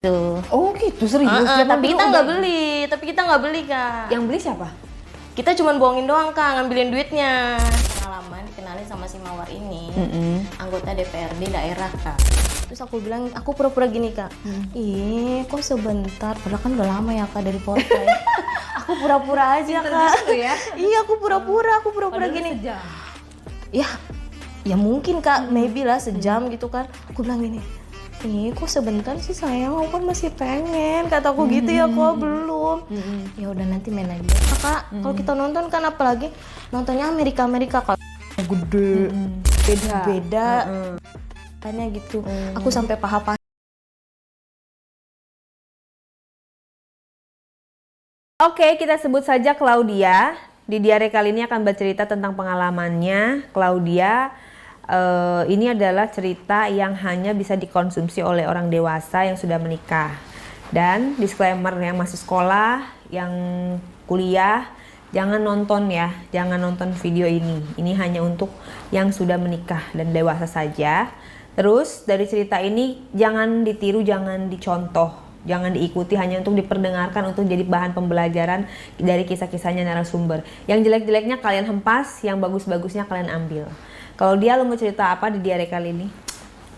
Tuh. Oh gitu, serius? Tapi kita nggak beli kak. Yang beli siapa? Kita cuma bohongin doang kak, ngambilin duitnya. Pengalaman dikenalin sama si Mawar ini, anggota DPRD daerah kak. Terus aku bilang, aku pura-pura gini kak, ih kok sebentar, padahal kan udah lama ya kak dari portrait. Aku pura-pura aja kak. Ya? Iya aku pura-pura gini. Sejam. Ya mungkin kak, maybe lah sejam gitu kan. Aku bilang gini, ih kok sebentar sih sayang, aku kan masih pengen, kataku gitu ya kok belum. Ya udah nanti main lagi ya kak. Kalau kita nonton kan apalagi nontonnya Amerika kak, gede, beda. Tanya gitu, aku sampai paha-paha. Oke, kita sebut saja Claudia. Di diare kali ini akan bercerita tentang pengalamannya. Claudia ini adalah cerita yang hanya bisa dikonsumsi oleh orang dewasa yang sudah menikah. Dan disclaimer, yang masih sekolah, yang kuliah, jangan nonton ya, jangan nonton video ini. Ini hanya untuk yang sudah menikah dan dewasa saja. Terus dari cerita ini jangan ditiru, jangan dicontoh, jangan diikuti, hanya untuk diperdengarkan, untuk jadi bahan pembelajaran dari kisah-kisahnya narasumber. Yang jelek-jeleknya kalian hempas, yang bagus-bagusnya kalian ambil. Kalau dia, lo mau cerita apa di diare kali ini?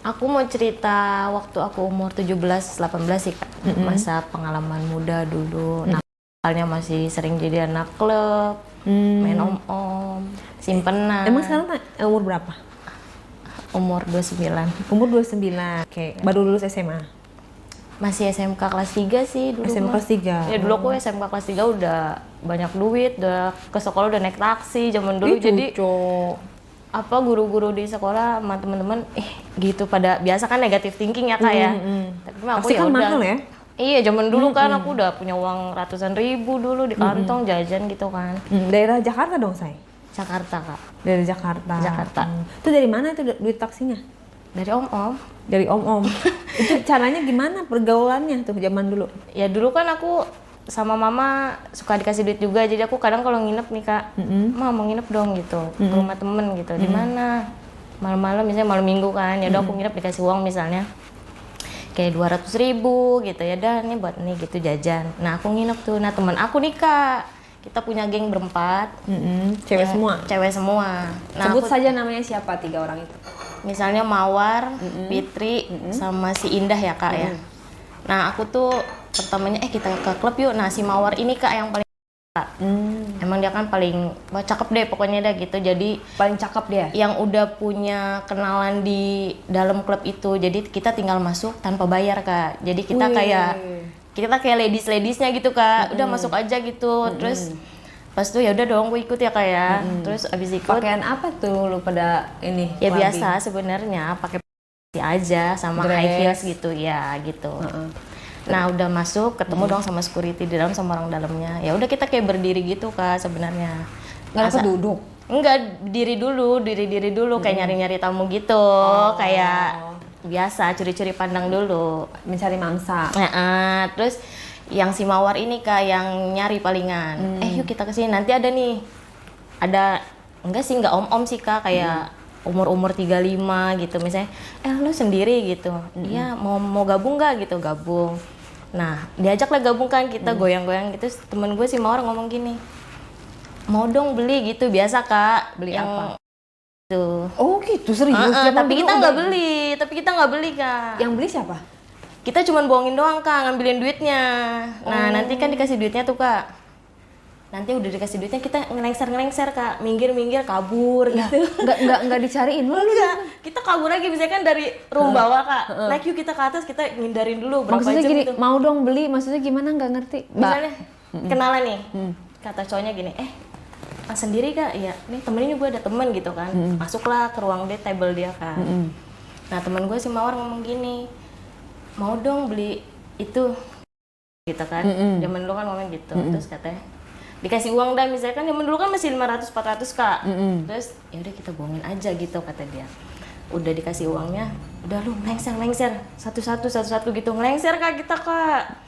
Aku mau cerita waktu aku umur 17-18 sih kak, masa pengalaman muda dulu. Nakalnya masih sering jadi anak klub, main om-om, simpenan. Emang sekarang umur berapa? Umur 29. Umur 29, oke. Baru lulus SMA? Masih SMK kelas 3 sih dulu. SMA kelas 3? Ya dulu aku SMK kelas 3 udah banyak duit, udah ke sekolah udah naik taksi zaman dulu. Jadi apa guru-guru di sekolah sama teman-teman gitu pada biasa kan negatif thinking ya kak ya. Tapi aku pasti kan mahal ya? Iya zaman dulu kan aku udah punya uang ratusan ribu dulu di kantong jajan gitu kan. Daerah Jakarta dong say? Jakarta kak. Dari Jakarta. Jakarta. Itu dari mana itu duit taksinya? Dari om-om. Dari om-om. Itu caranya gimana pergaulannya tuh zaman dulu? Ya dulu kan aku sama mama suka dikasih duit juga, jadi aku kadang kalau nginep nih kak, Ma mau nginep dong gitu, ke rumah temen gitu, di mana malam-malam misalnya malam minggu kan, ya udah aku nginep dikasih uang misalnya kayak 200.000 gitu ya, dah nih buat nih gitu jajan. Nah aku nginep tuh, nah teman aku nih kak, kita punya geng berempat, Cewek ya, semua? Cewek semua. Nah, Sebut saja namanya siapa 3 orang itu? Misalnya Mawar, Fitri, sama si Indah ya kak ya. Nah aku tuh pertamanya kita ke klub yuk. Nah si Mawar ini kak yang paling emang dia kan paling cakep deh pokoknya dah gitu. Jadi paling cakep dia? Yang udah punya kenalan di dalam klub itu. Jadi kita tinggal masuk tanpa bayar kak. Jadi kita kayak ladiesnya gitu kak. Udah masuk aja gitu. Terus pas tuh ya udah dong gue ikut ya kak ya. Terus abis ikut pakaian apa tuh lu pada ini? Ya biasa sebenarnya pakai aja sama high heels gitu ya gitu. Nah udah masuk ketemu dong sama security di dalam sama orang dalamnya. Ya udah kita kayak berdiri gitu kak sebenarnya. Nggak duduk? Enggak, diri dulu kayak nyari-nyari tamu gitu. Kayak biasa curi-curi pandang dulu. Mencari mangsa. Nah, terus yang si Mawar ini kak yang nyari palingan. Yuk kita kesini nanti ada nih. Enggak sih enggak om-om sih kak kayak umur 35 gitu misalnya, lu sendiri gitu, iya mau gabung nggak gitu, gabung. Nah diajaklah gabung kan kita goyang-goyang gitu, temen gue si Mawar ngomong gini, mau dong beli gitu, biasa kak. Beli apa? Tuh. Oh gitu, serius? Tapi kita nggak beli kak. Yang beli siapa? Kita cuma bohongin doang kak, ngambilin duitnya. Nah nanti kan dikasih duitnya tuh kak. Nanti udah dikasih duitnya kita ngelengser kak, minggir kabur gitu. Nggak dicariin lu? Enggak, kita kabur lagi misalnya kan dari room bawah kak, naik yuk kita ke atas, kita ngindarin dulu berapa maksudnya jam gini, gitu. mau dong beli, maksudnya gimana nggak ngerti. Misalnya kenalan nih, kata cowoknya gini, sendiri kak, iya nih temen ini gue ada temen gitu kan. Masuklah ke ruang dia, table dia kan. Nah temen gue si Mawar ngomong gini, mau dong beli itu gitu kan. Zaman dulu kan ngomong gitu, terus katanya dikasih uang dah misalnya kan zaman dulu kan masih 500-400 kak. Terus ya udah kita bohongin aja gitu kata dia. Udah dikasih uangnya, udah lu ngelengser satu-satu gitu, ngelengser kak kita kak.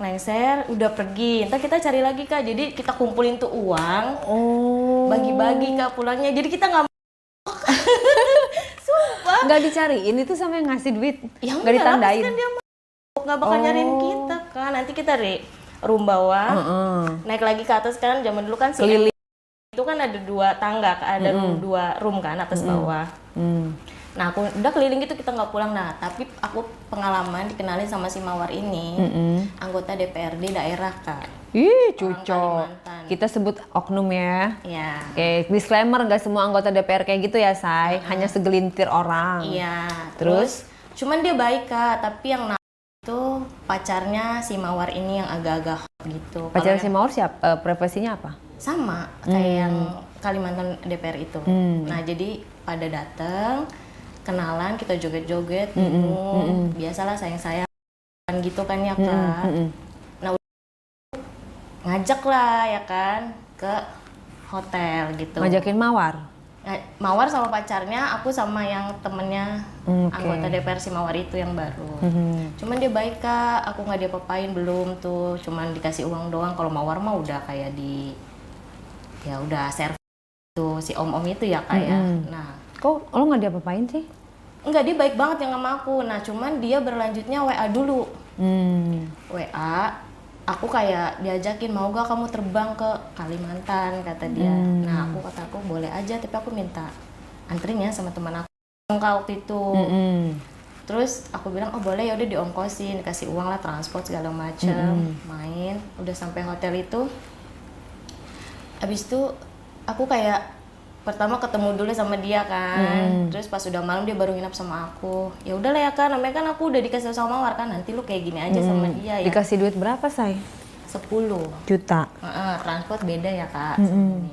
Ngelengser udah pergi, ntar kita cari lagi kak. Jadi kita kumpulin tuh uang, bagi-bagi kak pulangnya. Jadi kita nggak sumpah nggak dicariin itu sama yang ngasih duit, ya nggak ditandain. Kan dia nggak bakal nyariin kita kan. Nanti kita dari room bawah naik lagi ke atas kan. Zaman dulu kan Keliling. itu kan ada 2 tangga, ada dua room kan atas bawah. Nah aku udah keliling gitu kita nggak pulang. Nah tapi aku pengalaman dikenalin sama si Mawar ini, anggota DPRD daerah Kak. Ih, Orang cucok. Kalimantan. Kita sebut oknum ya. Iya. Oke, disclaimer nggak semua anggota DPR kayak gitu ya, Say. Hanya segelintir orang. Iya. Terus? Cuman dia baik Kak, tapi yang itu pacarnya si Mawar ini yang agak-agak hot gitu. Pacar Kalau si Mawar siapa? Profesinya apa? sama kayak yang Kalimantan DPR itu. Nah jadi pada dateng kenalan, kita joget-joget, minum, biasalah sayang-sayang gitu kan ya Kak. Nah ngajak lah ya kan ke hotel gitu. Ngajakin Mawar. Nah, Mawar sama pacarnya, aku sama yang temennya anggota DPR si Mawar itu yang baru. Cuman dia baik Kak, aku nggak diapa-apain belum tuh, cuman dikasih uang doang. Kalau Mawar mah udah kayak ya udah servis tuh si om-om itu ya Kak ya. Nah, Kok lo nggak diapa-apain sih? enggak, dia baik banget yang sama aku. Nah, cuman dia berlanjutnya WA dulu. WA, aku kayak diajakin, mau gak kamu terbang ke Kalimantan, kata dia. Nah, aku boleh aja, tapi aku minta anterin ya sama teman aku waktu itu. Terus aku bilang, oh boleh, ya udah diongkosin, kasih uang lah, transport segala macam, main. Udah sampai hotel itu, abis itu aku kayak pertama ketemu dulu sama dia kan, terus pas udah malam dia baru nginap sama aku. Ya udahlah ya Kak, namanya kan aku udah dikasih sama Mawar kan, nanti lu kayak gini aja sama dia ya. Dikasih duit berapa, Say? 10 Juta. transport beda ya Kak sama ini.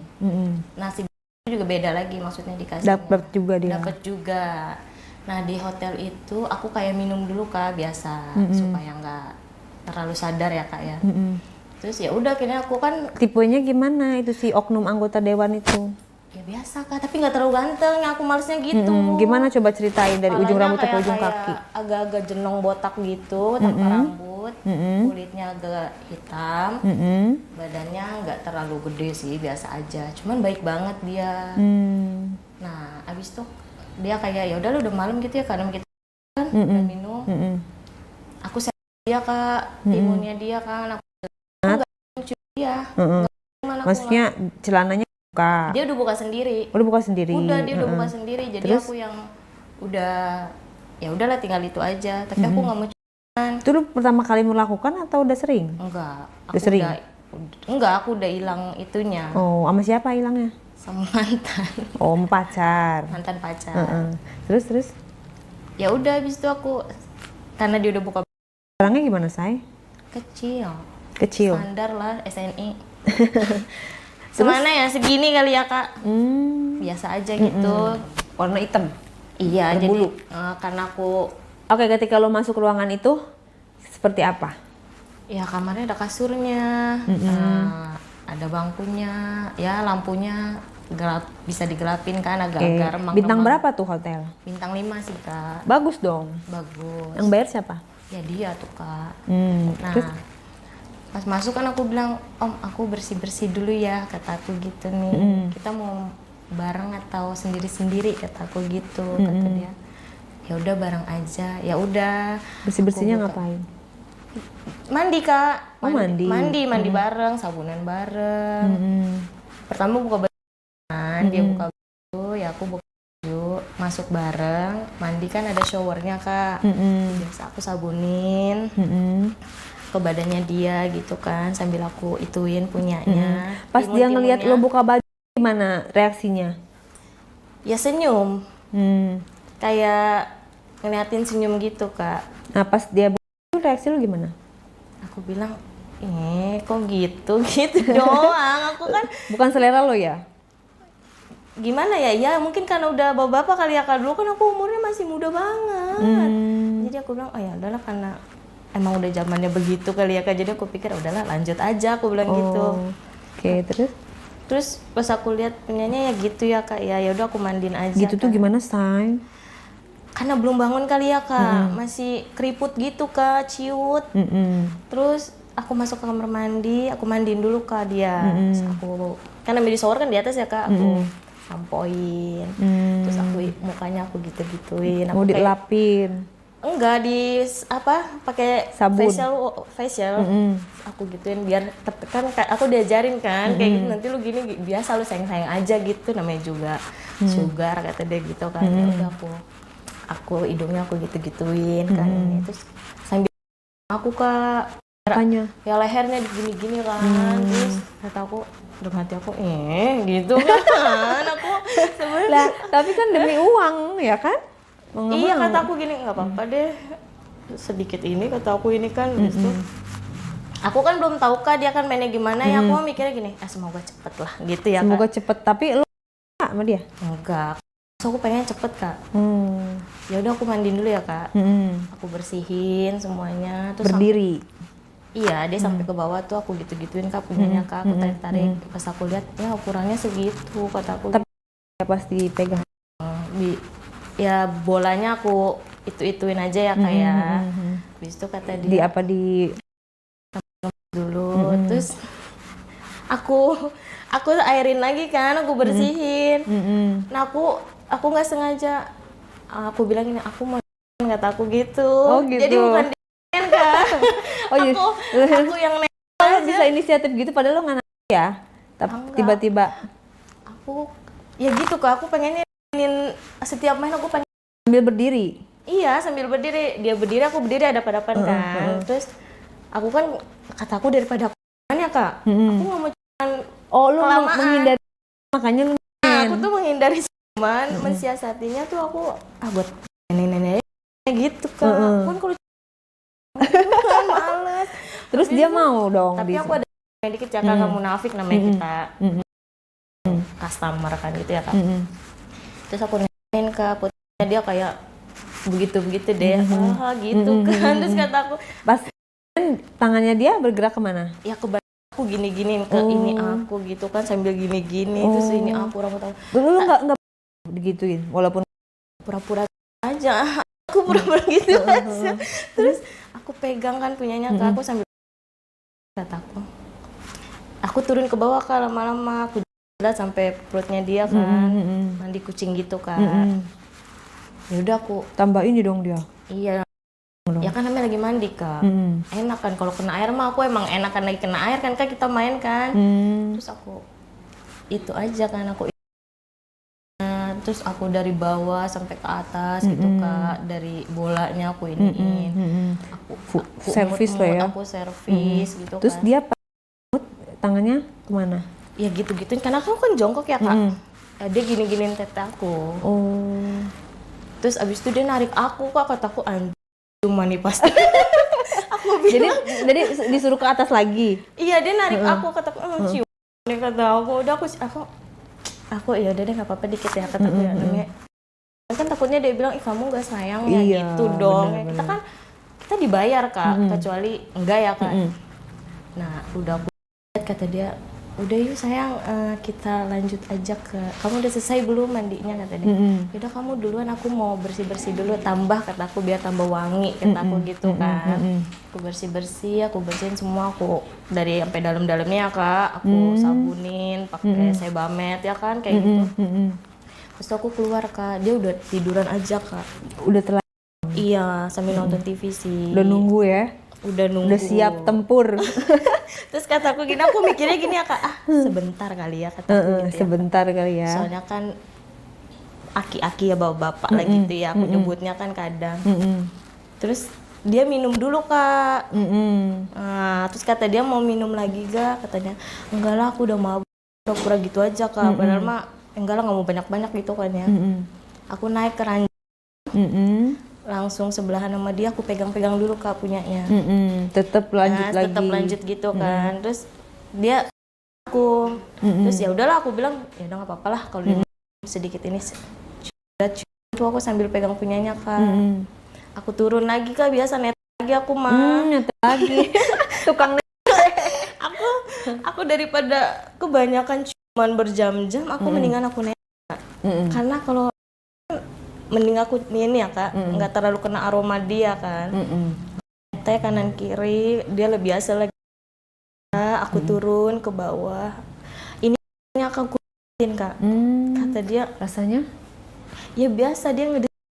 Nah si juga beda lagi maksudnya dikasih. Dapat juga dia. Dapat juga. Nah di hotel itu aku kayak minum dulu Kak biasa supaya nggak terlalu sadar ya Kak ya. Terus ya udah akhirnya aku kan Tipenya gimana itu si oknum anggota dewan itu? ya biasa Kak, tapi nggak terlalu ganteng, aku malesnya gitu. Gimana coba ceritain dari ujung rambut ke ujung kaki? Agak-agak jenong botak gitu, tanpa rambut, kulitnya agak hitam, badannya nggak terlalu gede sih, biasa aja. Cuman baik banget dia. Nah, abis itu dia kayak ya udah lu udah malam gitu ya, karena kita kan udah minum. Aku share dia Kak, timunnya dia kan, aku nggak cium dia. Maksudnya celananya buka? Dia udah buka sendiri. Udah buka sendiri? Udah, dia udah buka sendiri. Jadi Terus? aku yang udah ya udahlah tinggal itu aja. Tapi aku nggak mau ciuman. Itu lu pertama kali melakukan atau udah sering? Enggak. Udah sering? Enggak, aku udah hilang itunya. Oh, sama siapa hilangnya? Sama mantan. Oh, pacar. Mantan pacar. Terus? Ya udah habis itu aku karena dia udah buka Orangnya gimana, Say? kecil. Kecil? Standar lah SNI. Semana ya segini kali ya Kak. Biasa aja gitu. Warna hitam? Iya, Berbulu? jadi karena aku Oke, ketika lo masuk ruangan itu, seperti apa? ya kamarnya ada kasurnya, ada bangkunya, ya lampunya gelap, bisa digelapin kan agak-agak remang-remang. Bintang berapa tuh hotel? Bintang 5 sih Kak. Bagus dong. Bagus. Yang bayar siapa? Ya dia tuh Kak. Nah, Terus? pas masuk kan aku bilang, Om aku bersih-bersih dulu ya, kata aku gitu nih. Kita mau bareng atau sendiri-sendiri, kata aku gitu, kata dia. Ya udah bareng aja. Ya udah. Bersih-bersihnya Aku buka- ngapain? Mandi Kak. Oh, mandi. Mandi bareng, sabunan bareng. Pertama buka baju, dia buka baju, ya aku buka baju, masuk bareng. Mandi kan ada showernya Kak. Biasa aku sabunin ke badannya dia gitu kan, sambil aku ituin punyanya. Pas dia ngelihat lo Timun-timunnya. buka baju, gimana reaksinya? Ya senyum, kayak ngeliatin senyum gitu Kak. Nah, pas dia buka baju, reaksi lo gimana? Aku bilang, kok gitu gitu doang. Aku kan Bukan selera lo ya? gimana ya, ya mungkin karena udah bapak kali ya Kak, dulu kan aku umurnya masih muda banget. Jadi aku bilang, oh ya udahlah karena emang udah zamannya begitu kali ya Kak, jadi aku pikir udahlah lanjut aja, aku bilang gitu. Oke, terus? Terus pas aku lihat punyanya ya gitu ya Kak, ya udah aku mandiin aja. Gitu tuh gimana, Say? Karena belum bangun kali ya Kak, masih keriput gitu Kak, ciut. Terus aku masuk ke kamar mandi, aku mandiin dulu Kak dia. Terus aku kan ambil di shower kan di atas ya Kak, aku sampoin. Terus aku mukanya aku gitu-gituin. Mau Aku kayak dilapin? enggak pakai Sabun. facial. Aku gituin biar kan aku diajarin kan kayak gitu, nanti lu gini biasa lu sayang-sayang aja gitu, namanya juga sugar kata dia gitu kan. Ya udah aku hidungnya aku gitu-gituin kan ini, terus sambil aku Kak Apanya? ya lehernya digini-gini kan. Terus kata aku dalam hati aku gitu kan. Aku sebenarnya Lah, tapi kan demi uang ya kan? Mau nggak iya mau. kata aku gini, nggak apa-apa deh sedikit ini, kata aku ini kan. Gitu. Aku kan belum tahu Kak dia kan mainnya gimana ya, aku mikirnya gini, semoga cepet lah gitu ya Semoga Kak. cepet, tapi lu nggak sama dia? Enggak, so, aku pengen cepet Kak. Ya udah aku mandiin dulu ya Kak. Aku bersihin semuanya terus Berdiri. Iya, dia sampai ke bawah tuh aku gitu-gituin Kak punyanya Kak, aku tarik-tarik. Pas aku lihat ya ukurannya segitu, kata aku. Tapi ya pasti pegang. Ya bolanya aku itu-ituin aja ya Kak ya. Habis itu kata dia Di apa di dulu, terus aku airin lagi kan, aku bersihin. Nah aku nggak sengaja, aku bilang ini aku mau kata aku gitu. Oh, gitu. Jadi bukan dia kan. Oh iya. aku yang Kalau bisa inisiatif gitu padahal lo nggak nanya ya. Tapi Enggak. tiba-tiba aku ya gitu Kak, aku pengennya setiap main aku pengen sambil berdiri. iya sambil berdiri, dia berdiri aku berdiri ada hadapan kan. Terus aku kan kataku daripada aku ya Kak, aku nggak mau cuman Oh, lu kelamaan. menghindari, makanya lu Aku tuh menghindari cuman mensiasatinya tuh aku buat nenek-nenek gitu Kak. Pun kalau kan males. terus dia mau dong. Tapi aku ada yang dikit ya Kak, kamu munafik namanya kita customer kan gitu ya Kak. Terus aku nanyain ke putihnya, dia kayak begitu deh, gitu kan. Terus kata aku Pas tangannya dia bergerak kemana? ya aku gini-gini ke ini aku gitu kan sambil gini-gini. Terus ini aku rambut aku Dulu lu nggak digituin walaupun pura-pura aja. Aku pura-pura gitu aja. Terus aku pegang kan punyanya Kak, aku sambil kataku. Aku turun ke bawah Kak, lama-lama aku jalan sampai perutnya dia kan. Mandi kucing gitu Kak. Ya udah aku tambah ini dong dia. iya. Ya kan namanya lagi mandi Kak. Enak kan kalau kena air mah, aku emang enakan lagi kena air kan Kak, kita main kan. Terus aku itu aja kan aku terus aku dari bawah sampai ke atas gitu Kak, dari bolanya aku iniin. Aku servis lah ya. Aku servis gitu. Terus kan. dia tangannya kemana? Ya gitu-gituin karena aku kan jongkok ya Kak. Dia gini-giniin tete aku. Terus abis itu dia narik aku Kak, kataku cuma nih pasti. Aku bilang Jadi disuruh ke atas lagi. iya, dia narik aku, kataku cium. Dia kata udah aku ya udah deh nggak apa-apa dikit ya kataku ya, namanya kan takutnya dia bilang kamu nggak sayang ya Iya, gitu dong. bener. Kita kan dibayar Kak, kecuali enggak ya Kak. Nah udah aku lihat kata dia udah yuk sayang, kita lanjut aja ke kamu udah selesai belum mandinya kata dia. Yaudah kamu duluan, aku mau bersih-bersih dulu, tambah kataku biar tambah wangi kataku gitu kan. Aku aku bersihin semua, aku dari sampai dalam-dalamnya Kak, aku sabunin pakai Sebamed ya kan kayak gitu. Terus aku keluar Kak, dia udah tiduran aja Kak. Udah telat. Iya, sambil nonton TV sih. Udah nunggu ya. Udah nunggu. Udah siap tempur. Terus kataku gini, aku mikirnya gini ya Kak, sebentar kali ya kataku gitu ya. Sebentar kali ya. Soalnya kan aki-aki ya bapak-bapak lah gitu ya, aku nyebutnya kan kadang. Terus dia minum dulu Kak. Nah, terus kata dia mau minum lagi gak? Katanya enggak lah, aku udah mabuk, pura-pura gitu aja Kak. Padahal mah enggak lah, nggak mau banyak-banyak gitu kan ya. Aku naik ke ranjang, langsung sebelahan sama dia, aku pegang-pegang dulu Kak punyanya. Tetap lanjut lagi. Tetap lanjut gitu kan. Terus dia terus ya udahlah aku bilang ya udah nggak apa-apa lah kalau dia sedikit ini. Itu aku sambil pegang punyanya Kak. Aku turun lagi Kak, biasa net lagi aku mah. Net lagi. Tukang net. aku daripada kebanyakan cuman berjam-jam, aku mendingan aku net. Karena kalau mending aku ini ya Kak, nggak terlalu kena aroma dia kan. Teh kanan kiri, dia lebih biasa lagi. Aku turun ke bawah. Ini aku kutin Kak. Kata dia Rasanya? ya biasa, dia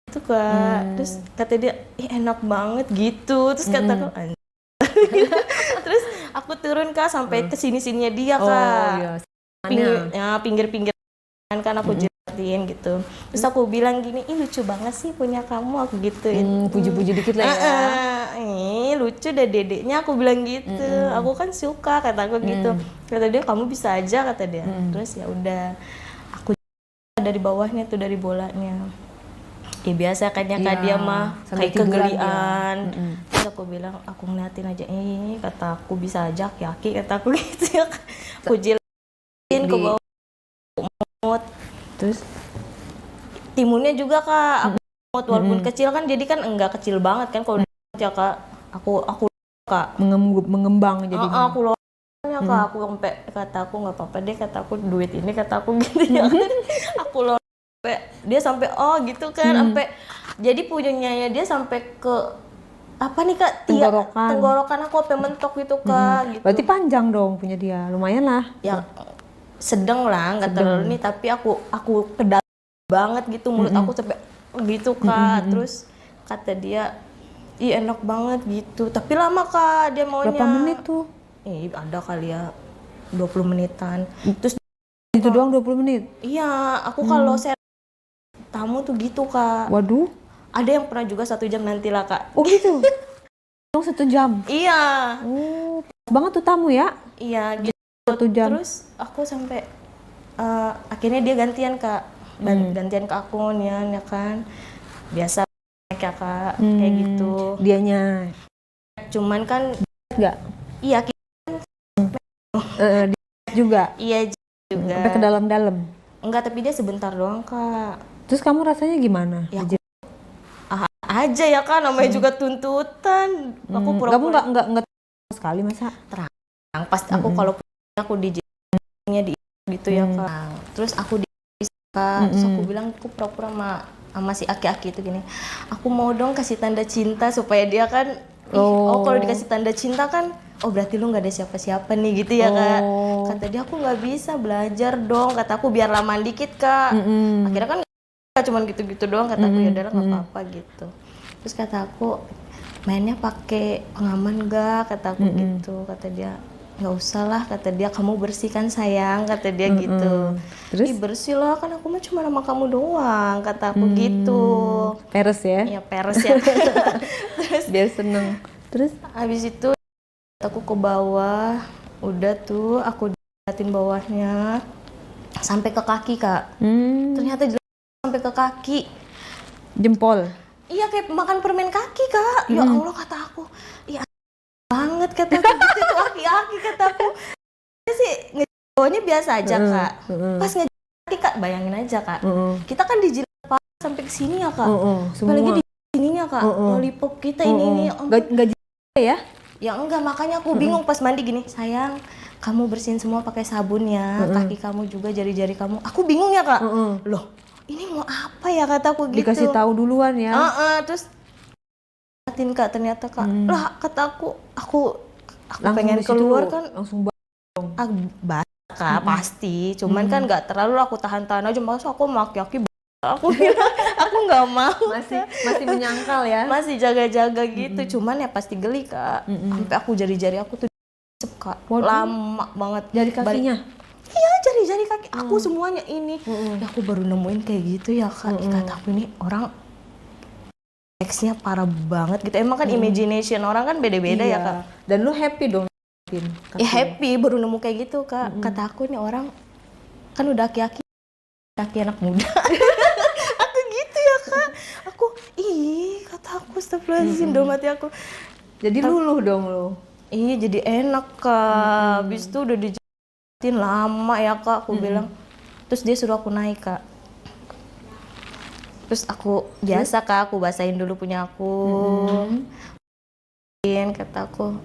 itu kak. Terus kata dia, ih enak banget gitu. Terus kata aku, terus aku turun kak sampai ke sininya dia kak. iya. Pinggir-pinggir kan aku jelatin gitu. Terus aku bilang gini, ih lucu banget sih punya kamu, aku gituin. Puji-puji dikit lah ya. Lucu deh dedeknya, aku bilang gitu. Aku kan suka, kata aku gitu. Kata dia, kamu bisa aja, kata dia. Terus ya udah, aku dari bawahnya tuh, dari bolanya. Ya biasa kan ya kak, dia mah sampai kayak kegelian. dia. Terus aku bilang, aku ngeliatin aja, kata aku bisa aja aki-aki, kata aku gitu ya. Aku jelasin ke bawah. Terus timunnya juga kak, aku walaupun kecil kan, jadi kan enggak kecil banget kan kalau ya kak. Aku kak mengembang jadi. aku lonya kak, aku sampai kata aku nggak apa-apa deh, kata aku duit ini, kata aku gitu ya. Aku loh dia sampai gitu kan, sampai jadi punyanya ya dia sampai ke apa nih kak, tenggorokan aku sampai mentok gitu kak. Gitu. Berarti panjang dong punya dia, lumayan lah. Ya sedang lah, nggak terlalu nih, tapi aku kedap banget gitu mulut aku sampai gitu kak. Terus kata dia, ih enak banget gitu, tapi lama kak dia maunya. Berapa menit tuh? Ada kali ya 20 menitan. Terus itu doang 20 menit? Iya, aku kalau tamu tuh gitu kak. Waduh. Ada yang pernah juga 1 jam nanti lah kak. Oh gitu? Dong 1 jam? Iya. Oh, banget tuh tamu ya? Iya gitu. 1 jam. Terus aku sampai akhirnya dia gantian kak. Gantian ke aku nih ya kan. Biasa ya kak, kayak gitu. Dianya? Cuman kan enggak? Iya dia juga? Iya juga. Sampai ke dalam-dalam? Enggak, tapi dia sebentar doang kak. Terus kamu rasanya gimana? Ya aja ya kan, namanya juga tuntutan. Aku pura-pura. Kamu nggak sekali masa? Terang. Pasti aku kalau aku dijinya di gitu ya kak. Terus aku terus aku bilang, aku pura-pura sama si aki-aki itu gini. Aku mau dong kasih tanda cinta supaya dia kan. Kalau dikasih tanda cinta kan, berarti lu nggak ada siapa-siapa nih gitu ya kak. Kata dia, aku nggak bisa, belajar dong. Kata aku biar lama dikit kak. Akhirnya kan cuman gitu-gitu doang, kata aku ya udahlah nggak apa-apa gitu. Terus kata aku, mainnya pakai pengaman gak, kata aku gitu. Kata dia, nggak usah lah, kata dia, kamu bersihkan sayang, kata dia gitu. Terus? Ih bersih lah, kan aku mah cuma sama kamu doang, kata aku gitu. Peres ya? Iya peres ya. Terus biar seneng. Terus habis itu aku ke bawah, udah tuh aku liatin bawahnya sampai ke kaki kak. Ternyata sampai ke kaki. Jempol? Iya kayak makan permen kaki kak. Ya Allah, kata aku, iya banget, kata aku gitu tuh aki-aki, kata aku. Dia sih ngejauhnya biasa aja kak. Pas ngejauh kak, bayangin aja kak. Kita kan dijilat sampai ke sini ya kak. Apalagi di sininya kak, lollipop kita ini. Nggak ya? Ya enggak, makanya aku bingung pas mandi gini, sayang kamu bersihin semua pakai sabun ya, kaki kamu juga, jari-jari kamu. Aku bingung ya kak, loh ini mau apa ya, kata aku gitu. Dikasih tahu duluan ya. Terus liatin kak, ternyata kak, lah kata aku pengen keluar kan. Langsung Basah kak, pasti. Cuman kan nggak terlalu, aku tahan-tahan aja. Masa aku maki-aki, aku nggak mau. Masih menyangkal ya? Masih jaga-jaga gitu. Cuman ya pasti geli kak. Sampai aku jari-jari aku tuh kak. Lama banget. Jari kakinya? Iya, jari-jari kaki aku semuanya ini. Ya aku baru nemuin kayak gitu ya kak. Kata aku, ini orang teksnya parah banget gitu. Emang kan imagination orang kan beda-beda ya kak. Dan lu happy dong? Ya happy, baru nemu kayak gitu kak. Kata aku, ini orang kan udah aki-aki, kaki anak muda. Aku gitu ya kak. Aku, kata aku, astagfirullahaladzim, dalam hati aku. Jadi luluh dong lo? Iya, jadi enak kak. Habis itu udah dijelatin lama ya kak, aku bilang. Terus dia suruh aku naik kak. Terus aku biasa kak, aku basahin dulu punya aku. Kata aku,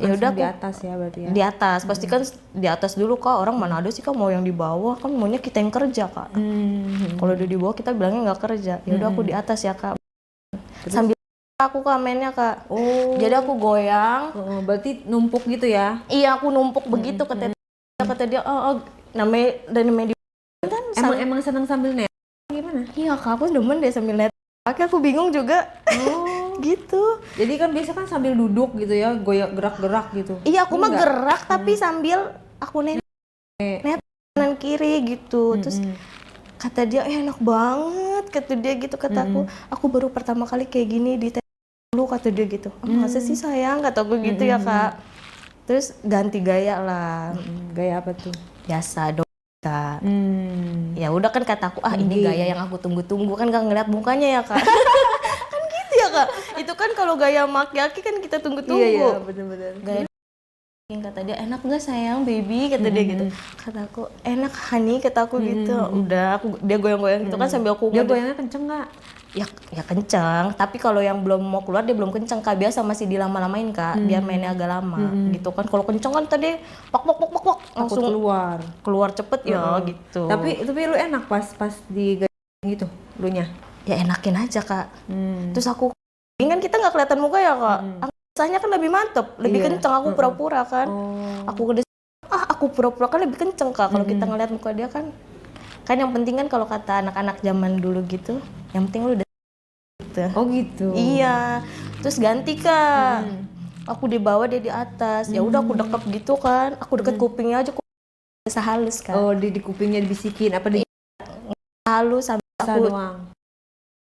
ya udah di atas ya berarti ya? Di atas, pasti kan di atas dulu kak. Orang mana ada sih kak mau yang di bawah, kan maunya kita yang kerja kak. Kalau udah di bawah kita bilangnya nggak kerja. Ya udah aku di atas ya kak. Terus? Sambil aku mainnya kak. Jadi aku goyang. Berarti numpuk gitu ya? Iya, aku numpuk begitu, kata dia. Namanya di kan. Emang senang sambil net? Gimana? Iya kak, aku demen deh sambil net. Oke, aku bingung juga. Gitu. Jadi kan biasa kan sambil duduk gitu ya, goyak gerak-gerak gitu. Iya, aku mah gerak tapi sambil aku nenek kanan kiri gitu. Terus kata dia enak banget, kata dia gitu. Kata aku baru pertama kali kayak gini di dulu, kata dia gitu. Masa sih sayang, kata aku gitu ya Kak. Terus ganti gaya lah. Gaya apa tuh? Biasa dong Kak. Ya udah kan kataku, ini gaya yang aku tunggu-tunggu, kan gak ngeliat mukanya ya Kak. Kan gitu ya Kak. Itu kan kalau gaya maki-aki kan kita tunggu-tunggu. Iya, bener-bener. Gaya yang kata dia, enak gak sayang baby, kata dia gitu. Kata aku, enak honey, kata aku gitu. Udah dia goyang-goyang gitu kan sambil aku Dia goyangnya kenceng nggak? ya kenceng, tapi kalau yang belum mau keluar dia belum kenceng Kak, biasa masih dilama-lamain Kak, biar mainnya agak lama gitu kan. Kalau kenceng kan tadi pok langsung keluar cepet ya gitu. Tapi lu enak pas di gitu lu nya? Ya enakin aja Kak. Terus aku kan kita nggak kelihatan muka ya Kak. Rasanya kan lebih mantep, lebih kenceng. Aku pura-pura kan. Aku pura-pura kan lebih kenceng Kak. Kalau kita ngeliat muka dia kan yang penting kan kalau kata anak-anak zaman dulu gitu, yang penting lu udah gitu. Oh gitu. Iya. Terus ganti Kak. Aku di bawah, dia di atas. Ya udah aku deket gitu kan. Aku deket kupingnya aja, bisa halus Kak. Oh, di kupingnya dibisikin apa di halus sampai aku doang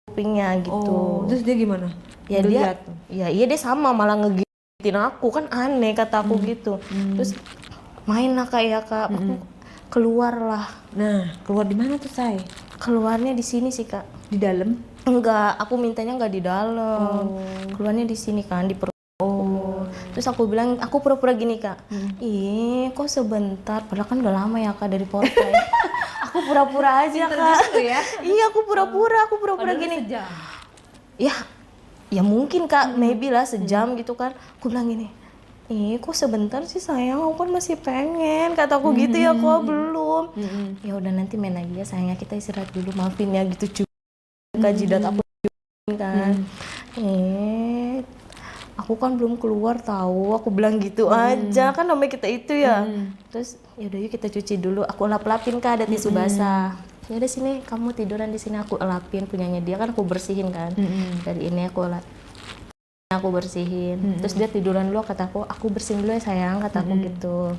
kupingnya gitu. Oh, terus dia gimana? Ya dia sama malah ngegigitin aku, kan aneh kata aku gitu. Terus main lah Kak ya Kak. Aku keluar lah. Nah, keluar di mana tuh Say? Keluarnya di sini sih Kak. Di dalam? Enggak, aku mintanya enggak di dalam. Keluarnya di sini kan, di perut. Terus aku bilang, aku pura-pura gini Kak. Ih, kok sebentar? Padahal kan udah lama ya Kak dari portal. Aku pura-pura aja Kak. Ya? Iya, aku pura-pura gini. Sejam. Ya mungkin Kak, maybe lah sejam gitu kan. Aku bilang gini, kok sebentar sih sayang, aku kan masih pengen, kataku gitu ya kok belum. Ya udah nanti main lagi ya sayangnya, kita istirahat dulu, maafin ya gitu juga jidat aku kan. Aku kan belum keluar tahu, aku bilang gitu aja kan namanya kita itu ya. Terus ya udah yuk kita cuci dulu, aku lap-lapin Kak, ada tisu basah. Ya udah sini kamu tiduran di sini, aku lapin punyanya dia kan, aku bersihin kan. Dari ini aku bersihin. Terus dia tiduran dulu, kataku aku bersihin dulu ya sayang, kataku gitu.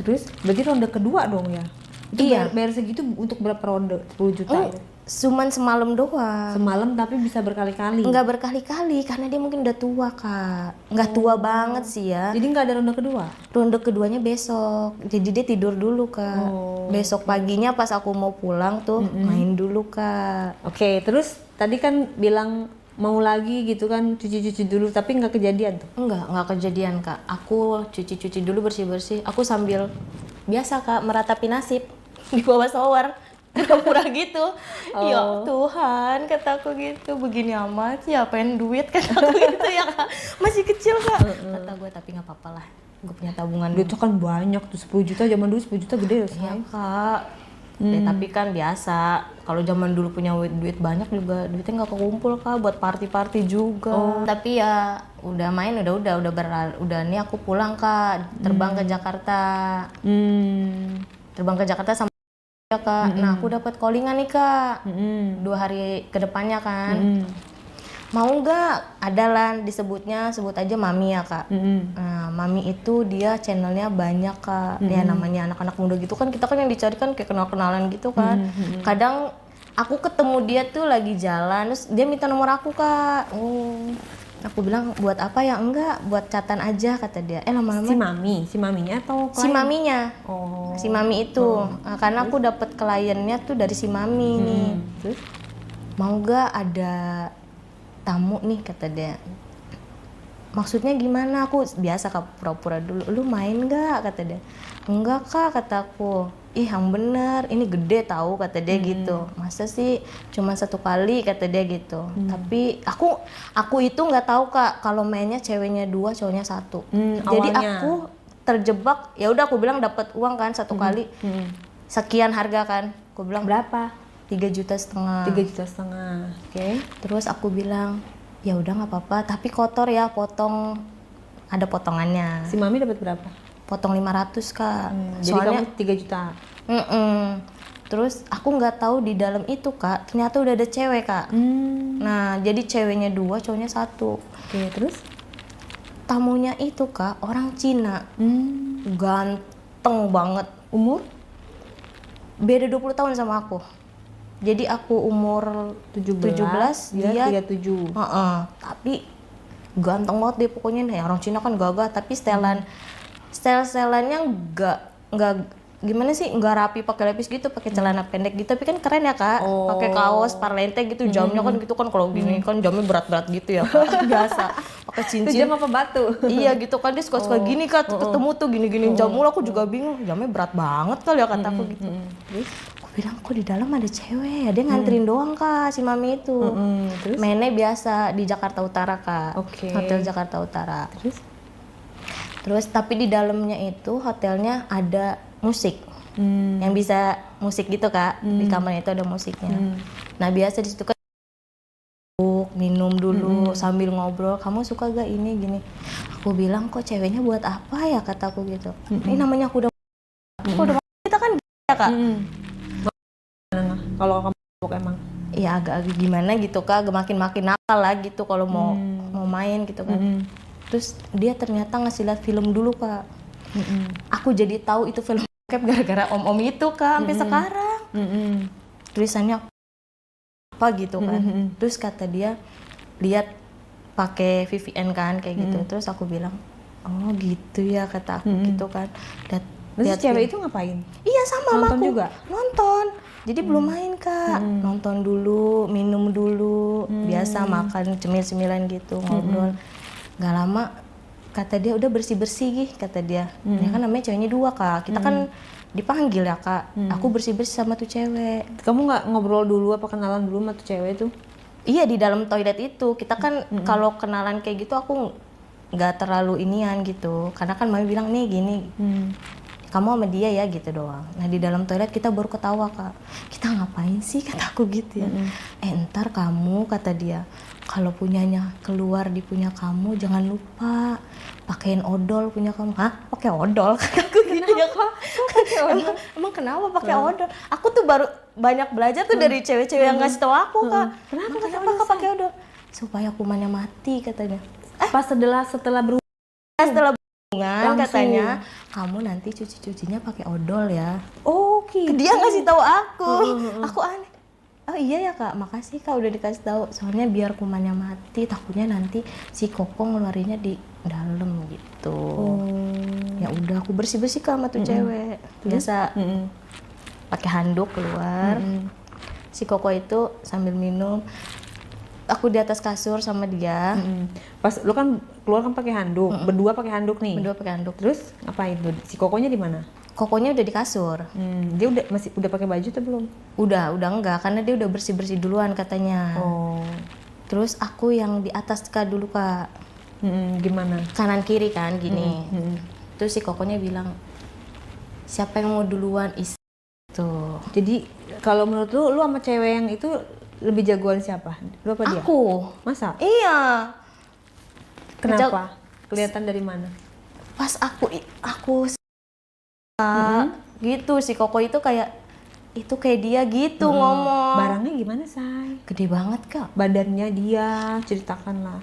Terus berarti ronde kedua dong ya? Itu Iya. bayar segitu untuk berapa ronde? 10 juta? Cuman semalam doang. Semalam tapi bisa berkali-kali? Enggak berkali-kali, karena dia mungkin udah tua Kak. Enggak tua banget sih ya. Jadi nggak ada ronde kedua? Ronde keduanya besok, jadi dia tidur dulu Kak. Besok paginya pas aku mau pulang tuh main dulu Kak. Oke, terus tadi kan bilang mau lagi gitu kan, cuci-cuci dulu, tapi nggak kejadian tuh? Enggak kejadian Kak. Aku cuci-cuci dulu, bersih-bersih. Aku sambil biasa Kak meratapi nasib di bawah shower. Pura-pura gitu. Ya Tuhan, kataku gitu, begini amat siapain duit, kataku gitu ya Kak. Masih kecil Kak. Kata gue, tapi nggak apa-apa lah. Gue punya tabungan. Duit itu kan banyak tuh, 10 juta zaman dulu 10 juta gede loh. Iya Kak. Ya, tapi kan biasa, kalau zaman dulu punya duit banyak juga duitnya nggak kekumpul Kak, buat party-party juga. Tapi ya udah main, udah nih aku pulang Kak, terbang ke Jakarta. Terbang ke Jakarta sama ya Kak. Nah aku dapat callingan nih Kak, 2 hari ke depannya kan. Mau nggak? Ada lah disebutnya, sebut aja Mami ya Kak. Nah Mami itu dia channelnya banyak Kak. Ya namanya anak-anak muda gitu kan, kita kan yang dicari kan kayak kenal-kenalan gitu kan. Kadang aku ketemu dia tuh lagi jalan, terus dia minta nomor aku Kak. Aku bilang buat apa ya? Enggak, buat chatan aja kata dia. Lama-lama Si maminya atau si maminya. Si mami itu. Karena aku dapat kliennya tuh dari si mami nih. Terus mau nggak ada tamu nih kata dia. Maksudnya gimana? Aku biasa Kak pura-pura dulu. Lu main nggak kata dia. Enggak Kak kataku. Ih yang bener, ini gede tahu kata dia gitu. Masa sih cuma 1 kali kata dia gitu. Tapi aku itu nggak tahu Kak kalau mainnya ceweknya 2 cowoknya 1. Jadi aku terjebak. Ya udah aku bilang dapat uang kan 1 kali. Sekian harga kan. Aku bilang berapa? 3,5 juta. 3,5 juta. Oke. Terus aku bilang ya udah nggak apa-apa, tapi kotor ya, potong, ada potongannya. Si mami dapat berapa? Potong 500 Kak. Jadi kamu 3 juta. Terus aku nggak tahu di dalam itu Kak, ternyata udah ada cewek Kak. Nah jadi ceweknya 2, cowoknya 1. Oke, terus? Tamunya itu Kak orang Cina, ganteng banget. Umur? Beda 20 tahun sama aku. Jadi aku umur 17, dia 37. Tapi ganteng banget dia pokoknya nih. Orang Cina kan gagah, tapi style-styleannya nggak gimana sih, nggak rapi pakai lepis gitu, pakai celana pendek gitu, tapi kan keren ya Kak. Pakai kaos parlente gitu, jamnya kan gitu kan, kalau gini kan jamnya berat-berat gitu ya Kak. Biasa pakai cincin. Jam apa batu? Iya gitu kan, dia suka-suka gini Kak, ketemu tuh gini-gini jam mulu, aku juga bingung, jamnya berat banget kali ya kata aku gitu. Terus aku bilang kok di dalam ada cewek ya, dia nganterin doang Kak si mami itu. Terus? Mainnya biasa di Jakarta Utara Kak. Oke. Hotel Jakarta Utara. Terus tapi di dalamnya itu hotelnya ada musik. Yang bisa musik gitu Kak. Di kamarnya itu ada musiknya. Nah biasa di situ kan minum dulu sambil ngobrol, kamu suka gak ini gini. Aku bilang kok ceweknya buat apa ya kataku gitu. Ini namanya aku udah kita kan ya Kak. Kalau kamu emang Ya agak-agak gimana gitu Kak, makin nakal lah gitu kalau mau main gitu kan. Terus dia ternyata ngasih lihat film dulu Kak. Aku jadi tahu itu film bokep gara-gara om-om itu Kak, sampai sekarang. Tulisannya apa gitu kan. Terus kata dia lihat pakai VPN kan kayak gitu. Terus aku bilang, "Oh, gitu ya," kata aku gitu kan. Terus cewek itu ngapain? Iya sama Nonton sama aku. juga? Nonton. Jadi belum main Kak. Nonton dulu, minum dulu, biasa makan cemil-cemilan gitu, ngobrol. Gak lama kata dia udah bersih-bersih kata dia. Ya kan namanya ceweknya 2 Kak. Kita kan dipanggil ya Kak. Aku bersih-bersih sama tuh cewek. Kamu nggak ngobrol dulu apa kenalan dulu sama tuh cewek itu? Iya di dalam toilet itu. Kita kan kalau kenalan kayak gitu aku nggak terlalu inian gitu. Karena kan mami bilang nih gini. Kamu sama dia ya gitu doang. Nah di dalam toilet kita baru ketawa Kak. Kita ngapain sih kata aku gitu ya. Entar kamu kata dia kalau punyanya keluar di punya kamu jangan lupa pakein odol punya kamu. Hah? Pakai odol? Kata aku gitu ya Kak. Emang kenapa pakai odol? Aku tuh baru banyak belajar tuh dari cewek-cewek yang ngasih tahu aku Kak. Kenapa Kak pakai odol? Supaya kumannya mati katanya. Pas setelah berhubungan Hubungan katanya kamu nanti cucinya pakai odol ya. Oh gitu. Dia ngasih tahu aku. Aku aneh. Oh iya ya Kak, makasih Kak udah dikasih tahu. Soalnya biar kumannya mati, takutnya nanti si Koko ngeluarinnya di dalam gitu. Ya udah aku bersih-bersih Kak sama tuh cewek. Biasa pakai handuk keluar. Si Koko itu sambil minum. Aku di atas kasur sama dia. Pas lu kan keluar kan pakai handuk, berdua pakai handuk nih. Berdua pakai handuk. Terus ngapain tuh? Si Kokonya di mana? Kokonya udah di kasur. Dia udah pakai baju atau belum? Udah enggak karena dia udah bersih-bersih duluan katanya. Terus aku yang di atas Kak dulu Kak. Gimana? Kanan kiri kan gini. Terus si Kokonya bilang, "Siapa yang mau duluan?" Tuh. Jadi kalau menurut lu sama cewek yang itu lebih jagoan siapa? Lu apa dia? Aku. Masa? Iya. Kenapa? Kelihatan dari mana? Pas aku gitu si Koko itu kayak dia gitu ngomong. Barangnya gimana, Say? Gede banget Kak. Badannya dia, ceritakan lah.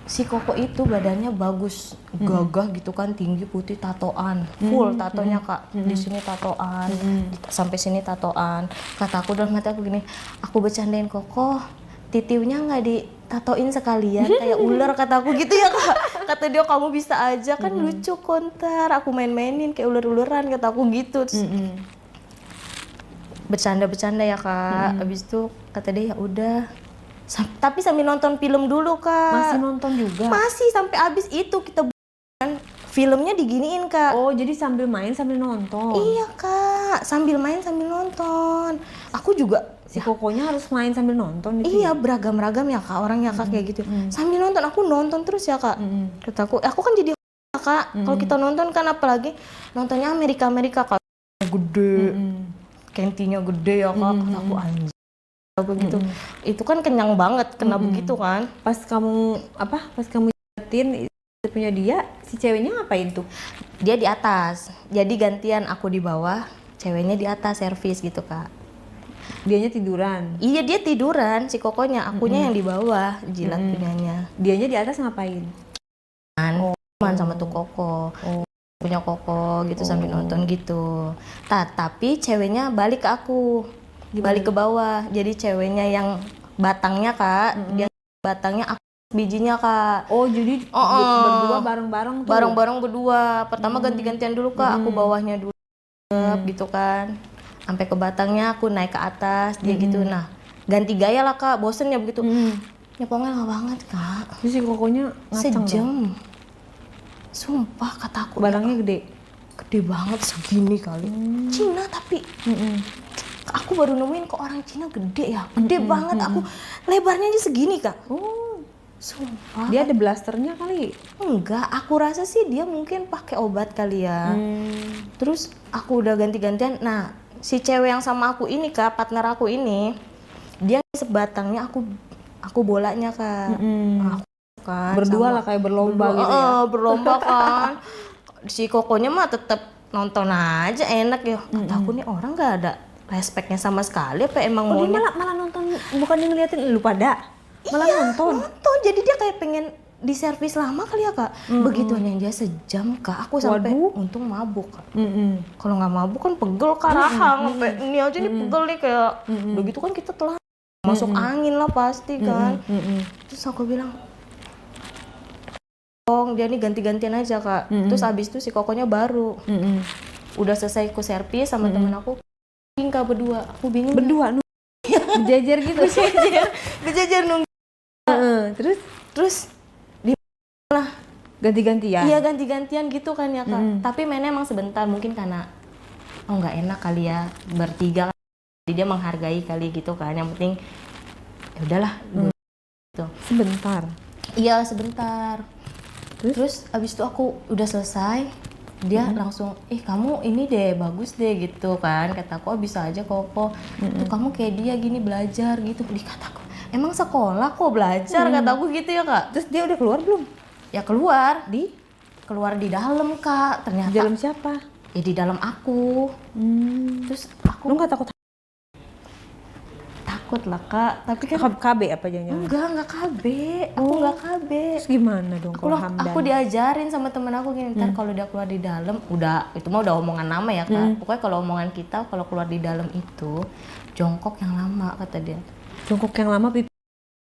Si Koko itu badannya bagus, gagah gitu kan, tinggi, putih, tatoan, full tatonya Kak. Di sini tatoan, sampai sini tatoan. Kata aku dalam hati aku gini, aku bercandain Koko, titiunya nggak ditatoin sekalian kayak ular kata aku gitu ya Kak. Kata dia kamu bisa aja kan lucu konter, aku main-mainin kayak ular-ularan kata aku gitu. Terus, bercanda-bercanda ya Kak. Abis itu kata dia ya udah. Tapi sambil nonton film dulu Kak. Masih nonton juga? Masih sampai habis itu kita filmnya diginiin Kak. Oh jadi sambil main sambil nonton? Iya Kak, sambil main sambil nonton. Aku juga si Kokonya harus main sambil nonton gitu. Iya beragam-ragam ya Kak orangnya Kak kayak gitu. Sambil nonton aku nonton terus ya Kak. Kata aku kan jadi Kak. Kalau kita nonton kan apalagi nontonnya Amerika Kak. Gede. Kentinya gede ya Kak. Kata aku anjir. Begitu. Itu kan kenyang banget kena begitu kan. Pas kamu liatin punya dia, si ceweknya ngapain tuh? Dia di atas. Jadi gantian aku di bawah, ceweknya di atas servis gitu Kak. Dianya tiduran. Iya dia tiduran si kokonya, akunya yang di bawah jilat punyanya. Dianya di atas ngapain? Cuman sama tuh koko. Punya koko gitu sambil nonton gitu. Tapi ceweknya balik ke aku. Balik ke bawah. Jadi ceweknya yang batangnya Kak, dia batangnya aku bijinya Kak. Oh jadi berdua bareng-bareng tuh? Bareng-bareng berdua. Pertama ganti-gantian dulu Kak, aku bawahnya dulu gitu kan. Sampai ke batangnya aku naik ke atas, dia gitu. Nah, ganti gaya lah Kak, bosen ya begitu. Nyepongnya lama banget Kak. Terus si kokonya ngaceng Sejam. dong? Sumpah kata aku. Barangnya gede? Gede banget segini kali. Cina tapi. Aku baru nemuin kok orang Cina gede ya. Gede banget aku. Lebarnya aja segini Kak. Sumpah. Dia ada blasternya kali? Enggak, aku rasa sih dia mungkin pakai obat kali ya. Terus aku udah ganti-gantian. Nah, si cewek yang sama aku ini Kak, partner aku ini, dia sebatangnya aku bolanya Kak. Aku kan berdua sama, lah kayak berlomba gitu ya? Berlomba kan. Si kokonya mah tetap nonton aja enak ya. Kata aku nih orang nggak ada respeknya sama sekali apa emang Oh, dia maunya malah nonton, bukan dia ngeliatin lu pada? Malah nonton? Nonton, jadi dia kayak pengen di servis lama kali ya Kak. Begituan yang dia sejam Kak, aku sampai untung mabuk Kak. Kalau nggak mabuk kan pegel Kak, rahang sampai ini aja nih pegel nih kayak begitu kan kita telah masuk angin lah pasti kan. Terus aku bilang dia nih ganti-gantian aja Kak. Terus abis itu si kokonya baru udah selesai ku servis sama temen aku Kak berdua. Aku bingung berdua berjajar gitu? berjajar nunggu. Terus lah ganti-gantian? Iya ganti-gantian gitu kan ya Kak. Tapi mainnya emang sebentar, mungkin karena nggak enak kali ya bertiga. Jadi dia menghargai kali gitu kan. Yang penting ya udahlah gitu. Sebentar? Iya sebentar. Terus abis itu aku udah selesai, dia langsung, kamu ini deh bagus deh gitu kan. Kataku bisa aja koko. Tuh kamu kayak dia gini belajar gitu. Dikataku emang sekolah kok belajar kataku gitu ya Kak. Terus dia udah keluar belum? Ya keluar di dalam Kak. Ternyata di dalam siapa? Ya di dalam aku. Terus aku lu nggak takut lah Kak, tapi kan KB apa jangan-jangan? enggak KB, aku enggak KB. Terus gimana dong kalau Hamdan? Aku diajarin sama temen aku gini, ntar kalau dia keluar di dalam, itu mah udah omongan lama ya Kak. Pokoknya kalau omongan kita kalau keluar di dalam itu jongkok yang lama kata dia. Jongkok yang lama pipi?